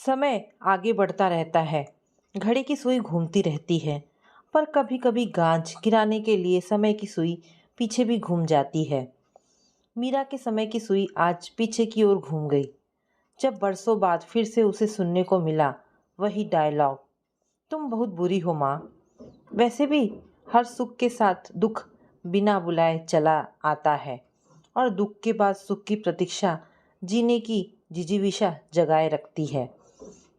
समय आगे बढ़ता रहता है। घड़ी की सुई घूमती रहती है। पर कभी कभी गाज गिराने के लिए समय की सुई पीछे भी घूम जाती है। मीरा के समय की सुई आज पीछे की ओर घूम गई। जब बरसों बाद फिर से उसे सुनने को मिला वही डायलॉग, तुम बहुत बुरी हो माँ। वैसे भी हर सुख के साथ दुख बिना बुलाए चला आता है, और दुख के बाद सुख की प्रतीक्षा जीने की जिजीविषा जगाए रखती है।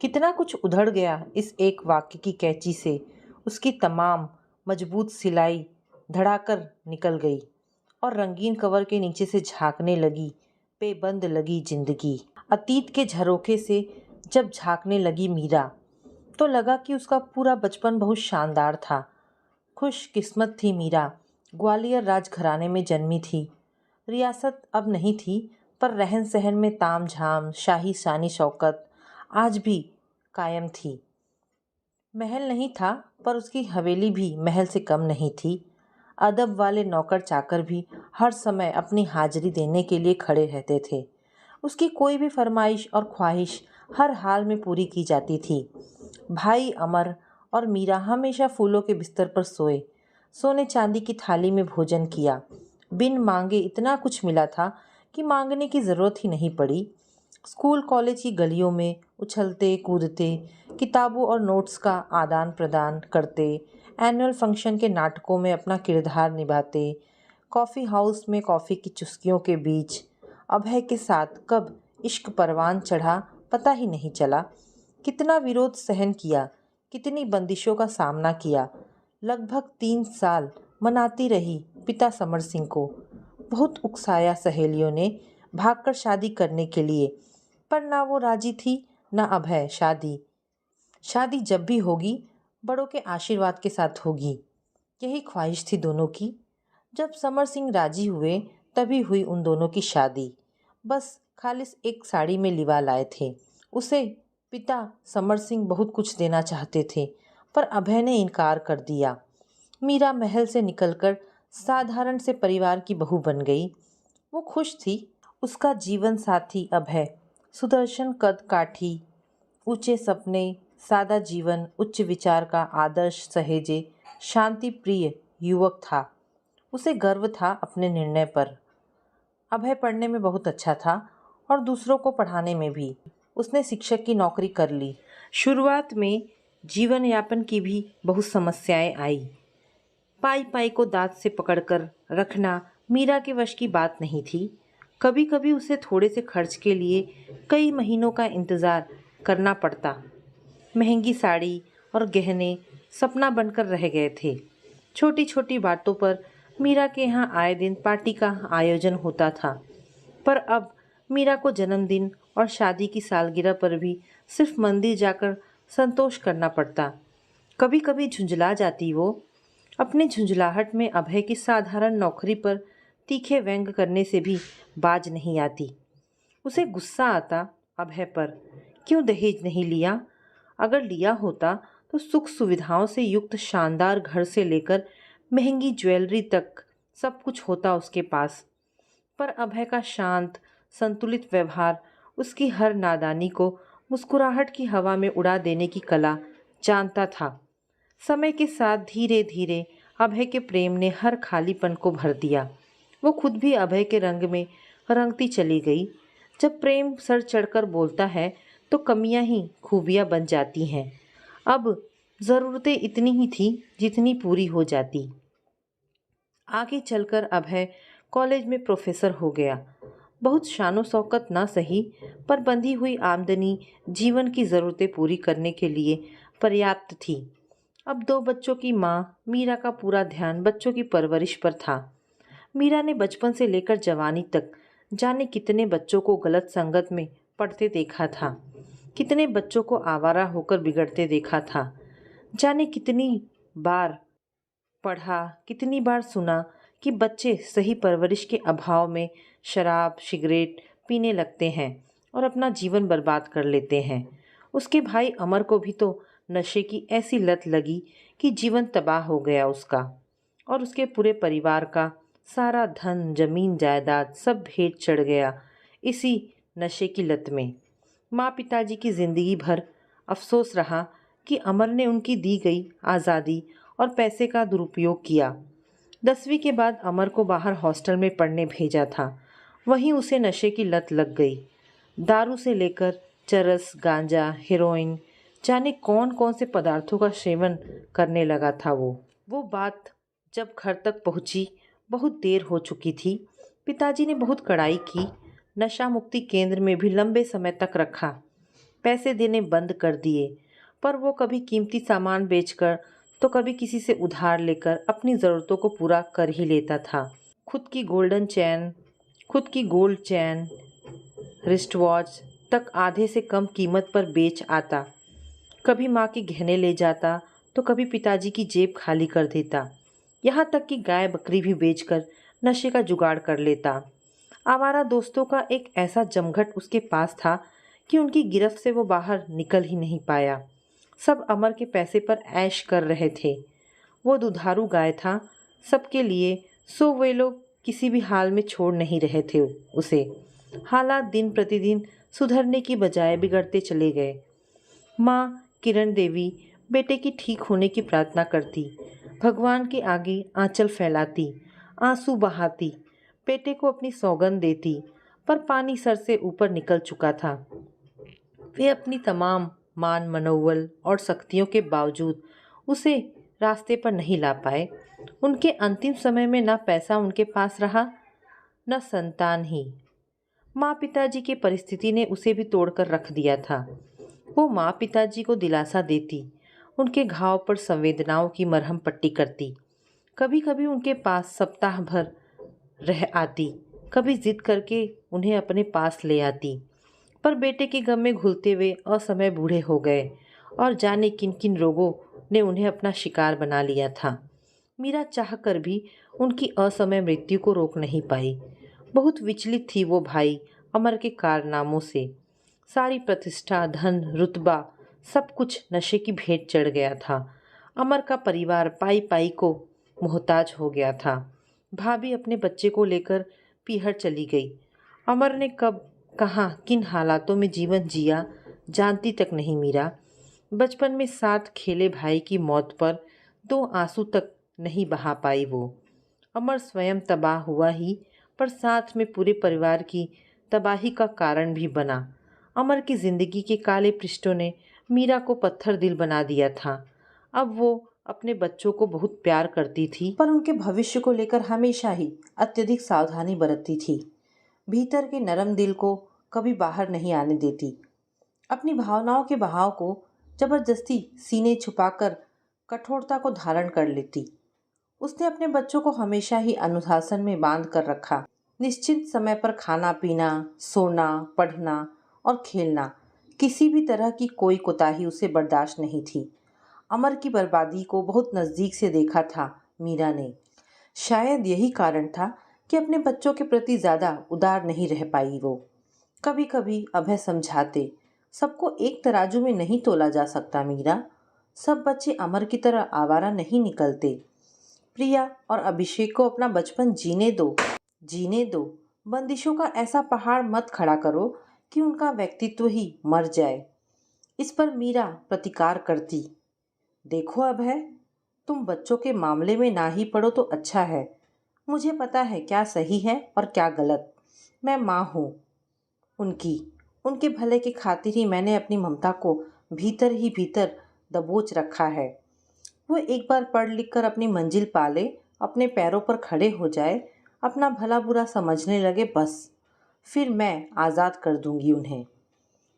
कितना कुछ उधड़ गया इस एक वाक्य की कैंची से। उसकी तमाम मजबूत सिलाई धड़ाकर निकल गई और रंगीन कवर के नीचे से झांकने लगी बेबंद लगी जिंदगी। अतीत के झरोखे से जब झांकने लगी मीरा, तो लगा कि उसका पूरा बचपन बहुत शानदार था। खुशकिस्मत थी मीरा। ग्वालियर राजघराने में जन्मी थी। रियासत अब नहीं थी, पर रहन सहन में ताम झाम शाही शानी शौकत आज भी कायम थी। महल नहीं था, पर उसकी हवेली भी महल से कम नहीं थी। अदब वाले नौकर चाकर भी हर समय अपनी हाजिरी देने के लिए खड़े रहते थे। उसकी कोई भी फरमाइश और ख्वाहिश हर हाल में पूरी की जाती थी। भाई अमर और मीरा हमेशा फूलों के बिस्तर पर सोए, सोने चांदी की थाली में भोजन किया। बिन मांगे इतना कुछ मिला था कि मांगने की ज़रूरत ही नहीं पड़ी। स्कूल कॉलेज की गलियों में उछलते कूदते, किताबों और नोट्स का आदान प्रदान करते, एनुअल फंक्शन के नाटकों में अपना किरदार निभाते, कॉफ़ी हाउस में कॉफ़ी की चुस्कियों के बीच अभय के साथ कब इश्क परवान चढ़ा पता ही नहीं चला। कितना विरोध सहन किया, कितनी बंदिशों का सामना किया। लगभग 3 साल मनाती रही पिता समर सिंह को। बहुत उकसाया सहेलियों ने भागकर शादी करने के लिए, पर ना वो राजी थी ना अभय। शादी जब भी होगी बड़ों के आशीर्वाद के साथ होगी, यही ख्वाहिश थी दोनों की। जब समर सिंह राजी हुए तभी हुई उन दोनों की शादी। बस खालिस एक साड़ी में लिवा लाए थे। उसे पिता समर सिंह बहुत कुछ देना चाहते थे, पर अभय ने इनकार कर दिया। मीरा महल से निकलकर साधारण से परिवार की बहू बन गई। वो खुश थी। उसका जीवन साथी अभय सुदर्शन कद काठी, ऊंचे सपने, सादा जीवन, उच्च विचार का आदर्श सहेजे शांति प्रिय युवक था। उसे गर्व था अपने निर्णय पर। अभय पढ़ने में बहुत अच्छा था और दूसरों को पढ़ाने में भी। उसने शिक्षक की नौकरी कर ली। शुरुआत में जीवन यापन की भी बहुत समस्याएं आई। पाई पाई को दांत से पकड़कर रखना मीरा के वश की बात नहीं थी। कभी कभी उसे थोड़े से खर्च के लिए कई महीनों का इंतज़ार करना पड़ता। महंगी साड़ी और गहने सपना बनकर रह गए थे। छोटी छोटी बातों पर मीरा के यहाँ आए दिन पार्टी का आयोजन होता था, पर अब मीरा को जन्मदिन और शादी की सालगिरह पर भी सिर्फ मंदिर जाकर संतोष करना पड़ता। कभी कभी झुंझला जाती वो। अपनी झुंझलाहट में अभय की साधारण नौकरी पर तीखे व्यंग करने से भी बाज नहीं आती। उसे गुस्सा आता अभय पर, क्यों दहेज नहीं लिया? अगर लिया होता तो सुख सुविधाओं से युक्त शानदार घर से लेकर महंगी ज्वेलरी तक सब कुछ होता उसके पास। पर अभय का शांत संतुलित व्यवहार उसकी हर नादानी को मुस्कुराहट की हवा में उड़ा देने की कला जानता था। समय के साथ धीरे धीरे अभय के प्रेम ने हर खालीपन को भर दिया। वो खुद भी अभय के रंग में रंगती चली गई। जब प्रेम सर चढ़कर बोलता है तो कमियां ही खूबियां बन जाती हैं। अब ज़रूरतें इतनी ही थी जितनी पूरी हो जाती। आगे चलकर अभय कॉलेज में प्रोफेसर हो गया। बहुत शानो शौकत ना सही, पर बंधी हुई आमदनी जीवन की ज़रूरतें पूरी करने के लिए पर्याप्त थी। अब 2 बच्चों की माँ मीरा का पूरा ध्यान बच्चों की परवरिश पर था। मीरा ने बचपन से लेकर जवानी तक जाने कितने बच्चों को गलत संगत में पढ़ते देखा था, कितने बच्चों को आवारा होकर बिगड़ते देखा था। जाने कितनी बार पढ़ा, कितनी बार सुना कि बच्चे सही परवरिश के अभाव में शराब सिगरेट पीने लगते हैं और अपना जीवन बर्बाद कर लेते हैं। उसके भाई अमर को भी तो नशे की ऐसी लत लगी कि जीवन तबाह हो गया उसका, और उसके पूरे परिवार का सारा धन जमीन जायदाद सब भेंट चढ़ गया इसी नशे की लत में। माँ पिताजी की जिंदगी भर अफसोस रहा कि अमर ने उनकी दी गई आज़ादी और पैसे का दुरुपयोग किया। 10वीं के बाद अमर को बाहर हॉस्टल में पढ़ने भेजा था। वहीं उसे नशे की लत लग गई। दारू से लेकर चरस, गांजा, हेरोइन, जाने कौन कौन से पदार्थों का सेवन करने लगा था वो बात जब घर तक पहुंची, बहुत देर हो चुकी थी। पिताजी ने बहुत कड़ाई की, नशा मुक्ति केंद्र में भी लंबे समय तक रखा, पैसे देने बंद कर दिए, पर वो कभी कीमती सामान बेचकर तो कभी किसी से उधार लेकर अपनी ज़रूरतों को पूरा कर ही लेता था। खुद की गोल्ड चैन, रिस्ट वॉच तक आधे से कम कीमत पर बेच आता। कभी माँ के गहने ले जाता तो कभी पिताजी की जेब खाली कर देता। यहाँ तक कि गाय बकरी भी बेचकर नशे का जुगाड़ कर लेता। आवारा दोस्तों का एक ऐसा जमघट उसके पास था कि उनकी गिरफ्त से वो बाहर निकल ही नहीं पाया। सब अमर के पैसे पर ऐश कर रहे थे। वो दुधारू गाय था सबके लिए, सो वे लोग किसी भी हाल में छोड़ नहीं रहे थे उसे। हालात दिन प्रतिदिन सुधरने की बजाय बिगड़ते चले गए। माँ किरण देवी बेटे की ठीक होने की प्रार्थना करती, भगवान के आगे आंचल फैलाती, आंसू बहाती, बेटे को अपनी सौगंध देती, पर पानी सर से ऊपर निकल चुका था। वे अपनी तमाम मान मनोबल और शक्तियों के बावजूद उसे रास्ते पर नहीं ला पाए। उनके अंतिम समय में न पैसा उनके पास रहा, न संतान ही। माँ पिताजी की परिस्थिति ने उसे भी तोड़कर रख दिया था। वो माँ पिताजी को दिलासा देती, उनके घाव पर संवेदनाओं की मरहम पट्टी करती, कभी कभी उनके पास सप्ताह भर रह आती, कभी जिद करके उन्हें अपने पास ले आती। पर बेटे के गम में घुलते हुए असमय बूढ़े हो गए और जाने किन किन रोगों ने उन्हें अपना शिकार बना लिया था। मीरा चाह कर भी उनकी असमय मृत्यु को रोक नहीं पाई। बहुत विचलित थी वो भाई अमर के कारनामों से। सारी प्रतिष्ठा, धन, रुतबा सब कुछ नशे की भेंट चढ़ गया था। अमर का परिवार पाई पाई को मोहताज हो गया था। भाभी अपने बच्चे को लेकर पीहर चली गई। अमर ने कब, कहाँ, किन हालातों में जीवन जिया जानती तक नहीं मीरा। बचपन में साथ खेले भाई की मौत पर 2 आंसू तक नहीं बहा पाई वो। अमर स्वयं तबाह हुआ ही, पर साथ में पूरे परिवार की तबाही का कारण भी बना। अमर की जिंदगी के काले पृष्ठों ने मीरा को पत्थर दिल बना दिया था। अब वो अपने बच्चों को बहुत प्यार करती थी, पर उनके भविष्य को लेकर हमेशा ही अत्यधिक सावधानी बरतती थी। भीतर के नरम दिल को कभी बाहर नहीं आने देती। अपनी भावनाओं के बहाव को जबरदस्ती सीने छुपाकर कठोरता को धारण कर लेती। उसने अपने बच्चों को हमेशा ही अनुशासन में बांध कर रखा। निश्चित समय पर खाना पीना, सोना, पढ़ना और खेलना, किसी भी तरह की कोई कोताही उसे बर्दाश्त नहीं थी। अमर की बर्बादी को बहुत नज़दीक से देखा था मीरा ने। शायद यही कारण था कि अपने बच्चों के प्रति ज़्यादा उदार नहीं रह पाई वो। कभी कभी अभय समझाते, सबको एक तराजू में नहीं तोला जा सकता मीरा। सब बच्चे अमर की तरह आवारा नहीं निकलते। प्रिया और अभिषेक को अपना बचपन जीने दो। बंदिशों का ऐसा पहाड़ मत खड़ा करो कि उनका व्यक्तित्व ही मर जाए। इस पर मीरा प्रतिकार करती, देखो अभय, तुम बच्चों के मामले में ना ही पड़ो तो अच्छा है। मुझे पता है क्या सही है और क्या गलत। मैं माँ हूँ उनके भले की खातिर ही मैंने अपनी ममता को भीतर ही भीतर दबोच रखा है। वो एक बार पढ़ लिख कर अपनी मंजिल पाले, अपने पैरों पर खड़े हो जाए, अपना भला बुरा समझने लगे, बस फिर मैं आज़ाद कर दूंगी उन्हें।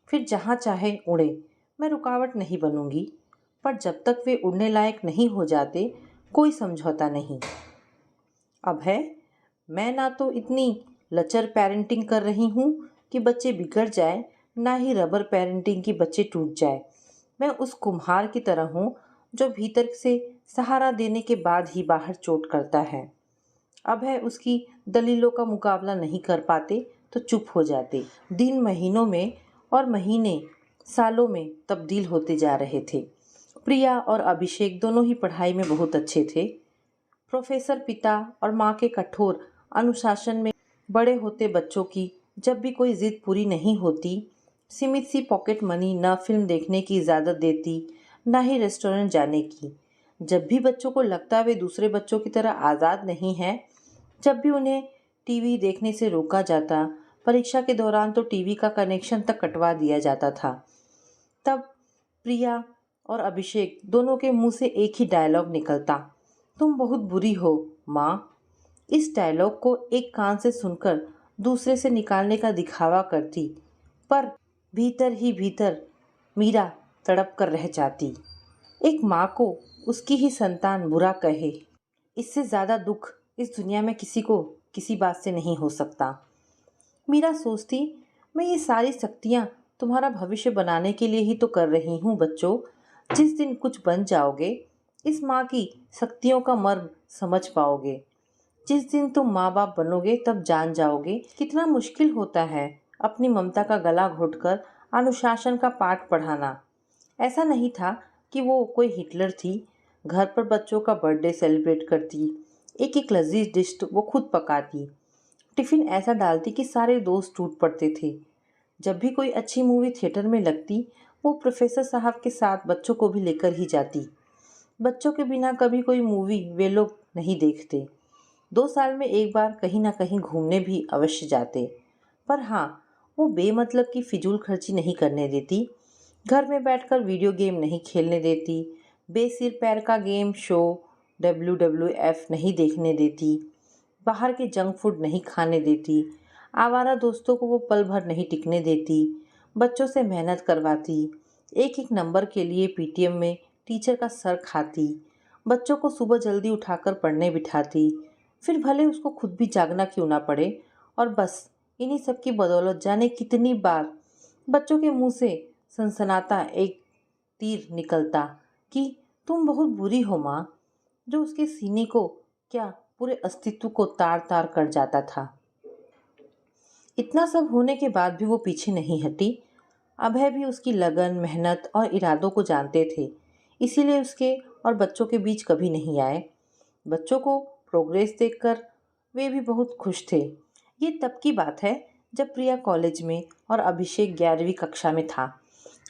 फिर जहाँ चाहे उड़े, मैं रुकावट नहीं बनूंगी। पर जब तक वे उड़ने लायक नहीं हो जाते, कोई समझौता नहीं। अभय, मैं ना तो इतनी लचर पेरेंटिंग कर रही हूँ कि बच्चे बिगड़ जाए, ना ही रबर पेरेंटिंग की बच्चे टूट जाए। मैं उस कुम्हार की तरह हूँ जो भीतर से सहारा देने के बाद ही बाहर चोट करता है। अभय उसकी दलीलों का मुकाबला नहीं कर पाते तो चुप हो जाते। दिन महीनों में और महीने सालों में तब्दील होते जा रहे थे। प्रिया और अभिषेक दोनों ही पढ़ाई में बहुत अच्छे थे। प्रोफेसर पिता और माँ के कठोर अनुशासन में बड़े होते बच्चों की जब भी कोई जिद पूरी नहीं होती, सीमित सी पॉकेट मनी न फिल्म देखने की इजाज़त देती, ना ही रेस्टोरेंट जाने की। जब भी बच्चों को लगता वे दूसरे बच्चों की तरह आज़ाद नहीं हैं, जब भी उन्हें टीवी देखने से रोका जाता, परीक्षा के दौरान तो टीवी का कनेक्शन तक कटवा दिया जाता था, तब प्रिया और अभिषेक दोनों के मुंह से एक ही डायलॉग निकलता, तुम बहुत बुरी हो माँ। इस डायलॉग को एक कान से सुनकर दूसरे से निकालने का दिखावा करती, पर भीतर ही भीतर मीरा तड़प कर रह जाती। एक माँ को उसकी ही संतान बुरा कहे, इससे ज़्यादा दुख इस दुनिया में किसी को किसी बात से नहीं हो सकता। मीरा सोचती, मैं ये सारी शक्तियाँ तुम्हारा भविष्य बनाने के लिए ही तो कर रही हूँ बच्चों। जिस दिन कुछ बन जाओगे, इस माँ की शक्तियों का मर्म समझ पाओगे। जिस दिन तुम माँ बाप बनोगे तब जान जाओगे कितना मुश्किल होता है अपनी ममता का गला घोटकर अनुशासन का पाठ पढ़ाना। ऐसा नहीं था कि वो कोई हिटलर थी। घर पर बच्चों का बर्थडे सेलिब्रेट करती, एक एक लजीज डिश वो खुद पकाती, टिफ़िन ऐसा डालती कि सारे दोस्त टूट पड़ते थे। जब भी कोई अच्छी मूवी थिएटर में लगती, वो प्रोफेसर साहब के साथ बच्चों को भी लेकर ही जाती। बच्चों के बिना कभी कोई मूवी वे लोग नहीं देखते। 2 साल में एक बार कहीं ना कहीं घूमने भी अवश्य जाते। पर हाँ, वो बेमतलब की फिजूल खर्ची नहीं करने देती। घर में बैठकर वीडियो गेम नहीं खेलने देती, बेसिर पैर का गेम शो WWF नहीं देखने देती, बाहर के जंक फूड नहीं खाने देती, आवारा दोस्तों को वो पल भर नहीं टिकने देती, बच्चों से मेहनत करवाती, एक एक नंबर के लिए पीटीएम में टीचर का सर खाती, बच्चों को सुबह जल्दी उठाकर पढ़ने बिठाती, फिर भले उसको खुद भी जागना क्यों ना पड़े। और बस इन्हीं सब की बदौलत जाने कितनी बार बच्चों के मुंह से सनसनाता एक तीर निकलता कि तुम बहुत बुरी हो माँ, जो उसके सीने को क्या पूरे अस्तित्व को तार तार कर जाता था। इतना सब होने के बाद भी वो पीछे नहीं हटी। अभय भी उसकी लगन, मेहनत और इरादों को जानते थे, इसीलिए उसके और बच्चों के बीच कभी नहीं आए। बच्चों को प्रोग्रेस देखकर वे भी बहुत खुश थे। ये तब की बात है जब प्रिया कॉलेज में और अभिषेक 11वीं कक्षा में था।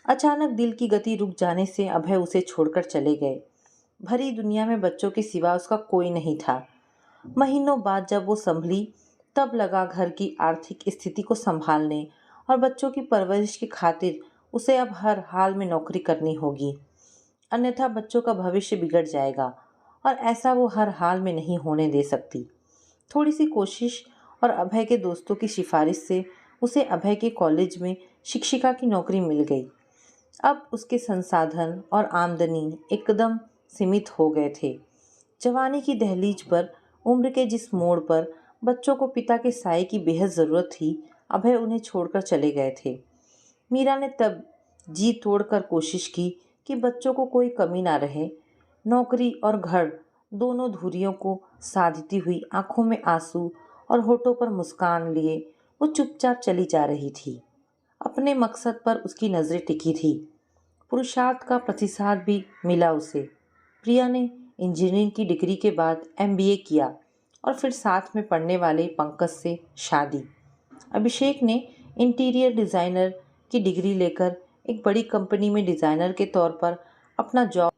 अचानक दिल की गति रुक जाने से अभय उसे छोड़कर चले गए। भरी दुनिया में बच्चों के सिवा उसका कोई नहीं था। महीनों बाद जब वो संभली, तब लगा घर की आर्थिक स्थिति को संभालने और बच्चों की परवरिश की खातिर उसे अब हर हाल में नौकरी करनी होगी, अन्यथा बच्चों का भविष्य बिगड़ जाएगा और ऐसा वो हर हाल में नहीं होने दे सकती। थोड़ी सी कोशिश और अभय के दोस्तों की सिफारिश से उसे अभय के कॉलेज में शिक्षिका की नौकरी मिल गई। अब उसके संसाधन और आमदनी एकदम सीमित हो गए थे। जवानी की दहलीज पर, उम्र के जिस मोड़ पर बच्चों को पिता के साये की बेहद ज़रूरत थी, अभय उन्हें छोड़कर चले गए थे। मीरा ने तब जी तोड़कर कोशिश की कि बच्चों को कोई कमी ना रहे। नौकरी और घर दोनों धुरियों को साधती हुई, आंखों में आंसू और होठों पर मुस्कान लिए वो चुपचाप चली जा रही थी। अपने मकसद पर उसकी नज़रें टिकी थी। पुरुषार्थ का प्रतिसाद भी मिला उसे। प्रिया ने इंजीनियरिंग की डिग्री के बाद MBA किया और फिर साथ में पढ़ने वाले पंकज से शादी। अभिषेक ने इंटीरियर डिज़ाइनर की डिग्री लेकर एक बड़ी कंपनी में डिज़ाइनर के तौर पर अपना जॉब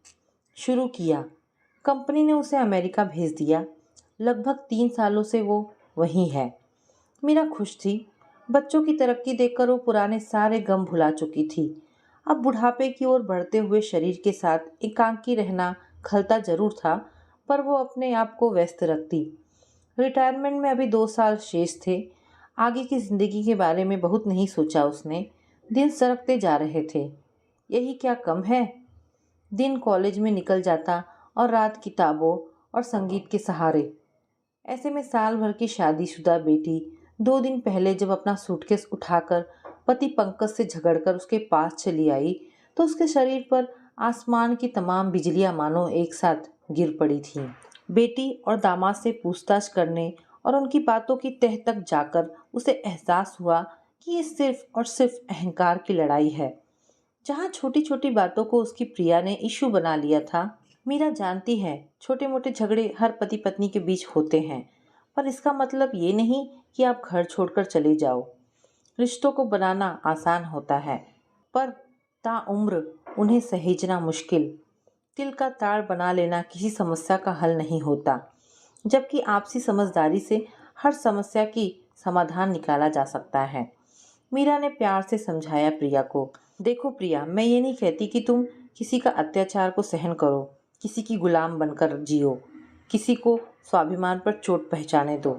शुरू किया। कंपनी ने उसे अमेरिका भेज दिया। लगभग 3 सालों से वो वहीं है। मीरा खुश थी। बच्चों की तरक्की देखकर वो पुराने सारे गम भुला चुकी थी। अब बुढ़ापे की ओर बढ़ते हुए शरीर के साथ एकांकी रहना खलता जरूर था, पर वो अपने आप को व्यस्त रखती। रिटायरमेंट में अभी 2 साल शेष थे। आगे की ज़िंदगी के बारे में बहुत नहीं सोचा उसने। दिन सरकते जा रहे थे। यही क्या कम है। दिन कॉलेज में निकल जाता और रात किताबों और संगीत के सहारे। ऐसे में साल भर की शादीशुदा बेटी 2 दिन पहले जब अपना सूटकेस उठाकर पति पंकज से झगड़कर उसके पास चली आई, तो उसके शरीर पर आसमान की तमाम बिजलियां मानो एक साथ गिर पड़ी थीं। बेटी और दामाद से पूछताछ करने और उनकी बातों की तह तक जाकर उसे एहसास हुआ कि ये सिर्फ और सिर्फ अहंकार की लड़ाई है। जहाँ छोटी छोटी बातों को उसकी प्रिया ने इशू बना लिया था। मीरा जानती है छोटे मोटे झगड़े हर पति पत्नी के बीच होते हैं, पर इसका मतलब ये नहीं कि आप घर छोड़कर चले जाओ। रिश्तों को बनाना आसान होता है, पर ताउम्र उन्हें सहेजना मुश्किल। तिल का ताड़ बना लेना किसी समस्या का हल नहीं होता, जबकि आपसी समझदारी से हर समस्या की समाधान निकाला जा सकता है। मीरा ने प्यार से समझाया प्रिया को। देखो प्रिया, मैं ये नहीं कहती कि तुम किसी का अत्याचार को सहन करो, किसी की गुलाम बनकर जियो, किसी को स्वाभिमान पर चोट पहुंचाने दो।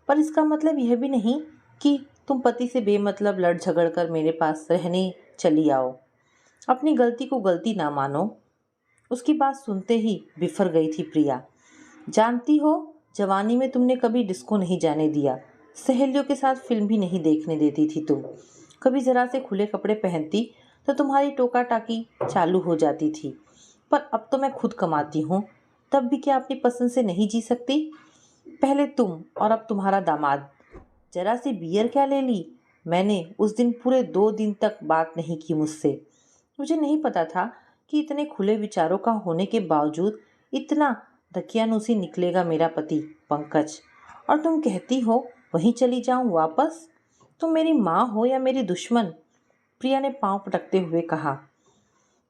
पर इसका मतलब यह भी नहीं कि तुम पति से बेमतलब लड़ झगड़ कर मेरे पास रहने चली आओ। अपनी गलती को गलती ना मानो। उसकी बात सुनते ही बिफर गई थी प्रिया। जानती हो, जवानी में तुमने कभी डिस्को नहीं जाने दिया, सहेलियों के साथ फिल्म भी नहीं देखने देती थी तुम। कभी जरा से खुले कपड़े पहनती तो तुम्हारी टोका टाकी चालू हो जाती थी। पर अब तो मैं खुद कमाती हूँ, तब भी क्या अपनी पसंद से नहीं जी सकती? पहले तुम और अब तुम्हारा दामाद। जरा सी बियर क्या ले ली? मैंने उस दिन पूरे 2 दिन तक बात नहीं की मुझसे। मुझे नहीं पता था कि इतने खुले विचारों का होने के बावजूद इतना दकियानूसी निकलेगा मेरा पति पंकज। और तुम कहती हो वहीं चली जाऊं वापस? तुम मेरी माँ हो या मेरी दुश्मन? प्रिया ने पांव पटकते हुए कहा।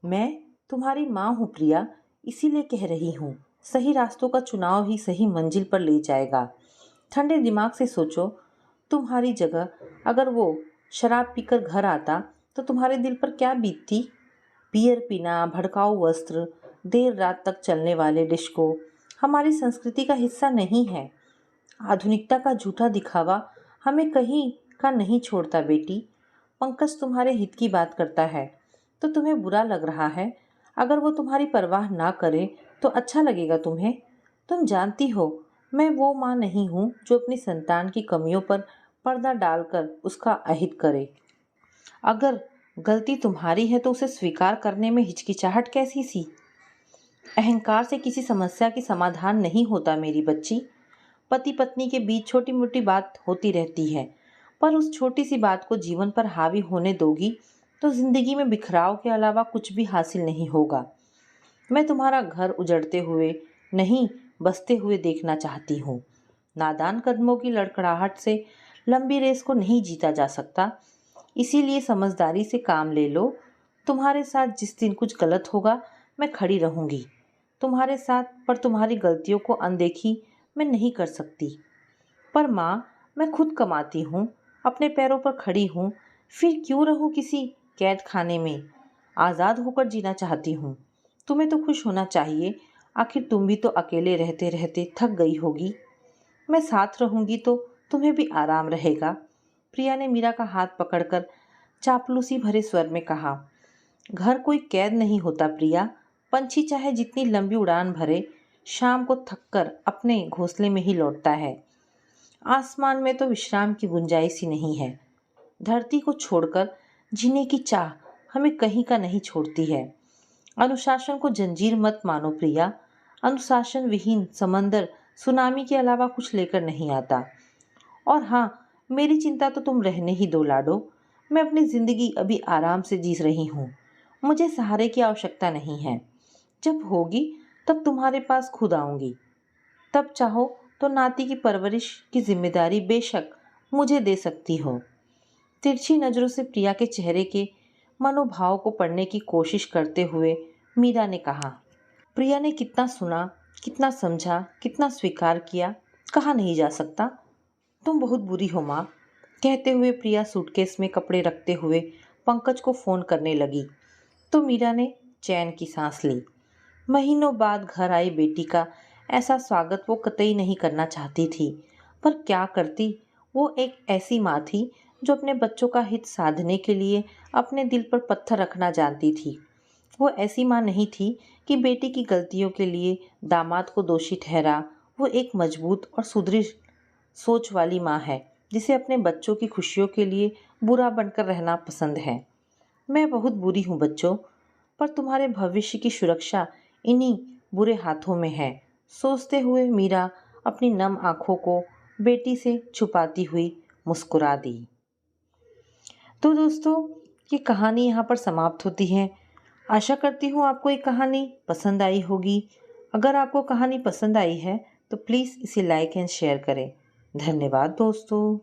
मैं तुम्हारी माँ हूँ प्रिया, इसीलिए कह रही हूँ। सही रास्तों का चुनाव ही सही मंजिल पर ले जाएगा। ठंडे दिमाग से सोचो, तुम्हारी जगह अगर वो शराब पीकर घर आता तो तुम्हारे दिल पर क्या बीतती? बियर पीना, भड़काऊ वस्त्र, देर रात तक चलने वाले डिस्को हमारी संस्कृति का हिस्सा नहीं है। आधुनिकता का झूठा दिखावा हमें कहीं का नहीं छोड़ता बेटी। पंकज तुम्हारे हित की बात करता है तो तुम्हें बुरा लग रहा है। अगर वो तुम्हारी परवाह ना करे तो अच्छा लगेगा तुम्हें? तुम जानती हो, मैं वो माँ नहीं हूँ जो अपनी संतान की कमियों पर पर्दा डालकर उसका अहित करे। अगर गलती तुम्हारी है तो उसे स्वीकार करने में हिचकिचाहट कैसी सी? अहंकार से किसी समस्या की समाधान नहीं होता मेरी बच्ची। पति पत्नी के बीच छोटी मोटी बात होती रहती है, पर उस छोटी सी बात को जीवन पर हावी होने दोगी तो जिंदगी में बिखराव के अलावा कुछ भी हासिल नहीं होगा। मैं तुम्हारा घर उजड़ते हुए नहीं, बसते हुए देखना चाहती हूँ। नादान कदमों की लड़खड़ाहट से लंबी रेस को नहीं जीता जा सकता, इसीलिए समझदारी से काम ले लो। तुम्हारे साथ जिस दिन कुछ गलत होगा मैं खड़ी रहूंगी तुम्हारे साथ, पर तुम्हारी गलतियों को अनदेखी मैं नहीं कर सकती। पर माँ, मैं खुद कमाती हूँ, अपने पैरों पर खड़ी हूँ, फिर क्यों रहूँ किसी कैद खाने में? आज़ाद होकर जीना चाहती हूँ। तुम्हें तो खुश होना चाहिए, आखिर तुम भी तो अकेले रहते रहते थक गई होगी। मैं साथ रहूँगी तो तुम्हें भी आराम रहेगा। प्रिया ने मीरा का हाथ पकड़कर चापलूसी भरे स्वर में कहा। घर कोई कैद नहीं होता प्रिया। पंछी चाहे जितनी लंबी उड़ान भरे, शाम को थककर अपने घोंसले में ही लौटता है। आसमान में तो विश्राम की गुंजाइश ही नहीं है। धरती को छोड़कर जीने की चाह हमें कहीं का नहीं छोड़ती है। अनुशासन को जंजीर मत मानो प्रिया। अनुशासन विहीन समंदर सुनामी के अलावा कुछ लेकर नहीं आता। और हाँ, मेरी चिंता तो तुम रहने ही दो लाडो। मैं अपनी जिंदगी अभी आराम से जी रही हूँ। मुझे सहारे की आवश्यकता नहीं है। जब होगी तब तुम्हारे पास खुद आऊंगी। तब चाहो तो नाती की परवरिश की जिम्मेदारी बेशक मुझे दे सकती हो। तिरछी नजरों से प्रिया के चेहरे के मनोभाव को पढ़ने की कोशिश करते हुए मीरा ने कहा। प्रिया ने कितना सुना, कितना समझा, कितना स्वीकार किया, कहा नहीं जा सकता। तुम बहुत बुरी हो माँ। कहते हुए प्रिया सूटकेस में कपड़े रखते हुए पंकज को फोन करने लगी तो मीरा ने चैन की सांस ली। महीनों बाद घर आई बेटी का ऐसा स्वागत वो कतई नहीं करना चाहती थी, पर क्या करती? वो एक ऐसी माँ थी जो अपने बच्चों का हित साधने के लिए अपने दिल पर पत्थर रखना जानती थी। वो ऐसी माँ नहीं थी कि बेटी की गलतियों के लिए दामाद को दोषी ठहरा। वो एक मजबूत और सुदृढ़ सोच वाली माँ है जिसे अपने बच्चों की खुशियों के लिए बुरा बनकर रहना पसंद है। मैं बहुत बुरी हूँ बच्चों, पर तुम्हारे भविष्य की सुरक्षा इन्हीं बुरे हाथों में है। सोचते हुए मीरा अपनी नम आंखों को बेटी से छुपाती हुई मुस्कुरा दी। तो दोस्तों, ये कहानी यहाँ पर समाप्त होती है। आशा करती हूँ आपको ये कहानी पसंद आई होगी। अगर आपको कहानी पसंद आई है तो प्लीज़ इसे लाइक एंड शेयर करें। धन्यवाद दोस्तों।